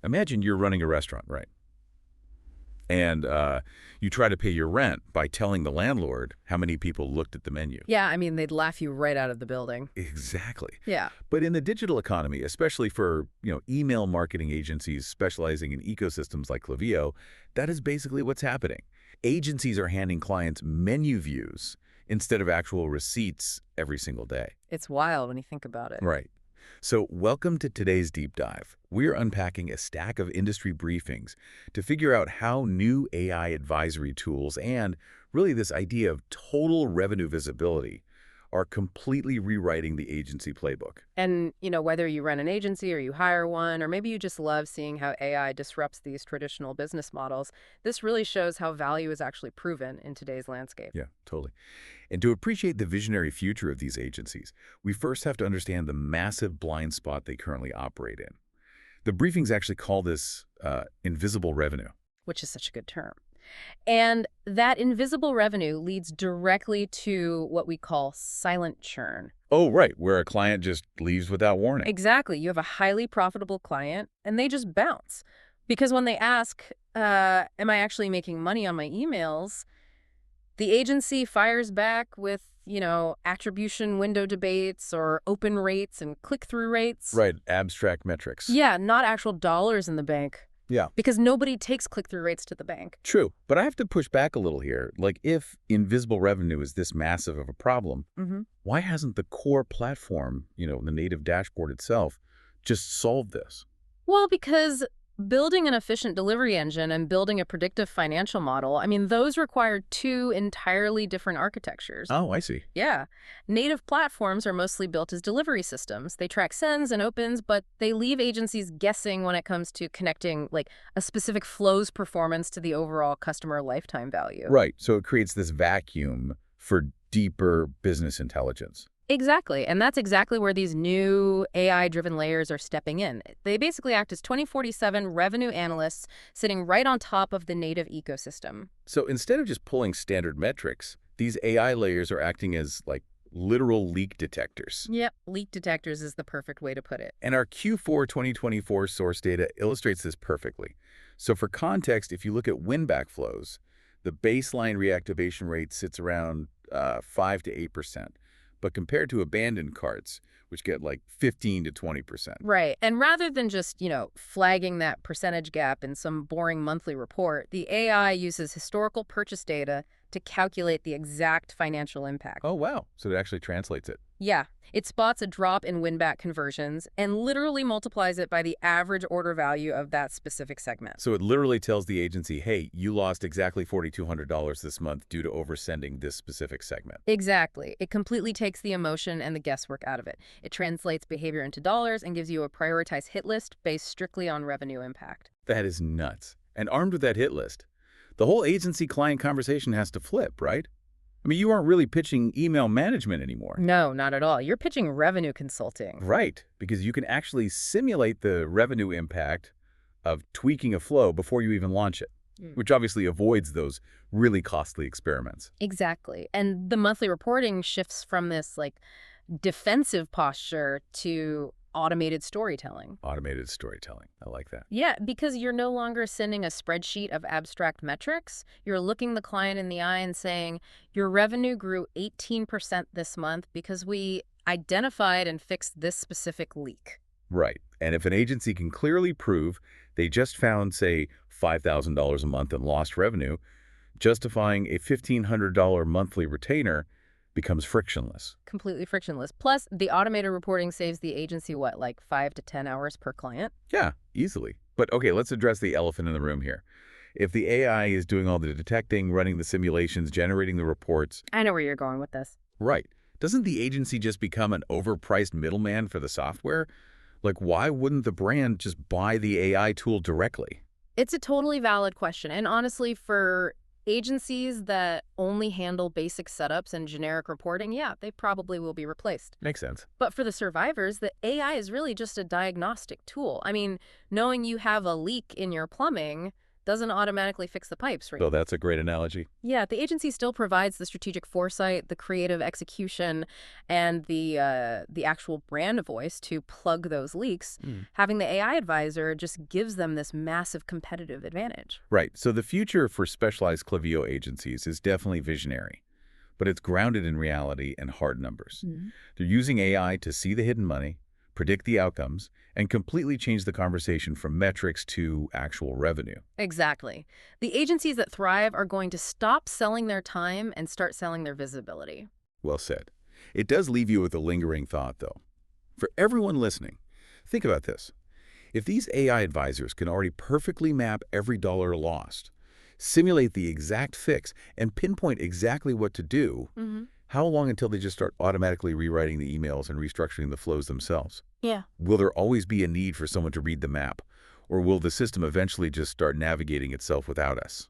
Imagine you're running a restaurant, right? And you try to pay your rent by telling the landlord how many people looked at the menu. Yeah, I mean, they'd laugh you right out of the building. Exactly. Yeah. But in the digital economy, especially for email marketing agencies specializing in ecosystems like Klaviyo, that is basically what's happening. Agencies are handing clients menu views instead of actual receipts every single day. It's wild when you think about it. Right. So welcome to today's deep dive. We're unpacking a stack of industry briefings to figure out how new AI advisory tools and really this idea of total revenue visibility are completely rewriting the agency playbook. And, whether you run an agency or you hire one, or maybe you just love seeing how AI disrupts these traditional business models, this really shows how value is actually proven in today's landscape. Yeah, totally. And to appreciate the visionary future of these agencies, we first have to understand the massive blind spot they currently operate in. The briefings actually call this invisible revenue. Which is such a good term. And that invisible revenue leads directly to what we call silent churn. Oh, right, where a client just leaves without warning. Exactly. You have a highly profitable client, and they just bounce. Because when they ask, am I actually making money on my emails, the agency fires back with, attribution window debates or open rates and click-through rates. Right, abstract metrics. Yeah, not actual dollars in the bank. Yeah. Because nobody takes click-through rates to the bank. True. But I have to push back a little here. Like, if invisible revenue is this massive of a problem, why hasn't the core platform, the native dashboard itself, just solved this? Well, because building an efficient delivery engine and building a predictive financial model, those require two entirely different architectures. Oh, I see. Yeah. Native platforms are mostly built as delivery systems. They track sends and opens, but they leave agencies guessing when it comes to connecting a specific flow's performance to the overall customer lifetime value. Right. So it creates this vacuum for deeper business intelligence. Exactly. And that's exactly where these new AI-driven layers are stepping in. They basically act as 24/7 revenue analysts sitting right on top of the native ecosystem. So instead of just pulling standard metrics, these AI layers are acting as literal leak detectors. Yep, leak detectors is the perfect way to put it. And our Q4 2024 source data illustrates this perfectly. So for context, if you look at win-back flows, the baseline reactivation rate sits around 5 to 8%. But compared to abandoned carts, which get 15 to 20%. Right. And rather than just, flagging that percentage gap in some boring monthly report, the AI uses historical purchase data to calculate the exact financial impact. Oh, wow. So it actually translates it. Yeah. It spots a drop in win-back conversions and literally multiplies it by the average order value of that specific segment. So it literally tells the agency, hey, you lost exactly $4,200 this month due to oversending this specific segment. Exactly. It completely takes the emotion and the guesswork out of it. It translates behavior into dollars and gives you a prioritized hit list based strictly on revenue impact. That is nuts. And armed with that hit list, the whole agency-client conversation has to flip, right? You aren't really pitching email management anymore. No, not at all. You're pitching revenue consulting. Right, because you can actually simulate the revenue impact of tweaking a flow before you even launch it, which obviously avoids those really costly experiments. Exactly. And the monthly reporting shifts from this defensive posture to automated storytelling. Automated storytelling. I like that. Yeah, because you're no longer sending a spreadsheet of abstract metrics. You're looking the client in the eye and saying, your revenue grew 18% this month because we identified and fixed this specific leak. Right. And if an agency can clearly prove they just found, say, $5,000 a month in lost revenue, justifying a $1,500 monthly retainer becomes frictionless. Completely frictionless. Plus, the automated reporting saves the agency, 5 to 10 hours per client? Yeah, easily. But okay, let's address the elephant in the room here. If the AI is doing all the detecting, running the simulations, generating the reports... I know where you're going with this. Right. Doesn't the agency just become an overpriced middleman for the software? Why wouldn't the brand just buy the AI tool directly? It's a totally valid question. And honestly, for agencies that only handle basic setups and generic reporting, yeah, they probably will be replaced. Makes sense. But for the survivors, the AI is really just a diagnostic tool. Knowing you have a leak in your plumbing doesn't automatically fix the pipes, right? So that's a great analogy. Yeah, the agency still provides the strategic foresight, the creative execution, and the actual brand voice to plug those leaks. Having the AI advisor just gives them this massive competitive advantage. Right. So the future for specialized Klaviyo agencies is definitely visionary, but it's grounded in reality and hard numbers. They're using AI to see the hidden money, predict the outcomes, and completely change the conversation from metrics to actual revenue. Exactly. The agencies that thrive are going to stop selling their time and start selling their visibility. Well said. It does leave you with a lingering thought, though. For everyone listening, think about this. If these AI advisors can already perfectly map every dollar lost, simulate the exact fix, and pinpoint exactly what to do, how long until they just start automatically rewriting the emails and restructuring the flows themselves? Yeah. Will there always be a need for someone to read the map, or will the system eventually just start navigating itself without us?